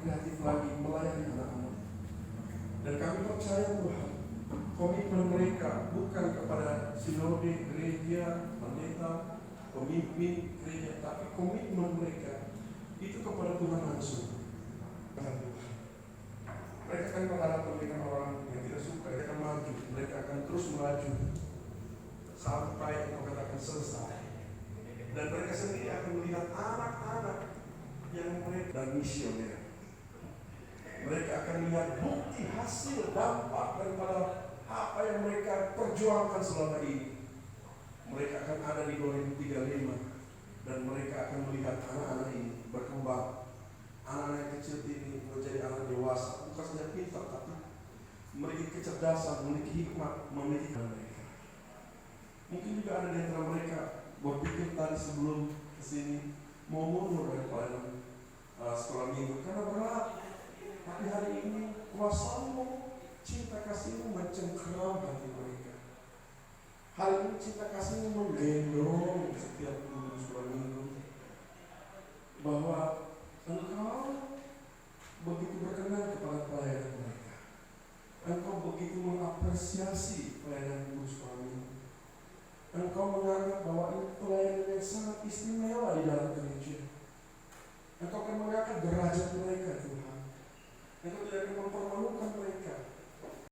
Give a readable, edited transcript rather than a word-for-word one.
kreatif lagi melayani anak-anak. Dan kami percaya Tuhan, komitmen mereka bukan kepada sinode gereja, pendeta, pemimpin gereja, tapi komitmen mereka itu kepada Tuhan langsung. Mereka akan berhadapan dengan orang yang tidak suka, mereka akan maju, mereka akan terus melaju sampai engkau katakan selesai. Dan mereka sendiri akan melihat anak-anak yang mereka dan misioner. Mereka akan lihat bukti hasil dampak daripada apa yang mereka perjuangkan selama ini. Mereka akan ada di 2035 dan mereka akan melihat anak-anak ini berkembang. Anak-anak yang kecil ini menjadi anak dewasa, bukan saja pintar tapi memiliki kecerdasan, memiliki hikmat, memiliki mereka. Mungkin juga ada di antara mereka berpikir tadi sebelum kesini mau mundur dari pelayanan sekolah minggu karena berat. Tapi hari ini kuasamu, cinta kasihmu mencengkeram hati mereka. Hari ini cinta kasihmu menggendong setiap guru sekolah minggu bahwa engkau begitu berkenan kepada pelayanan mereka. Engkau begitu mengapresiasi pelayanan guru sekolah minggu. Engkau menganggap bahwa ini pelayanan yang sangat istimewa.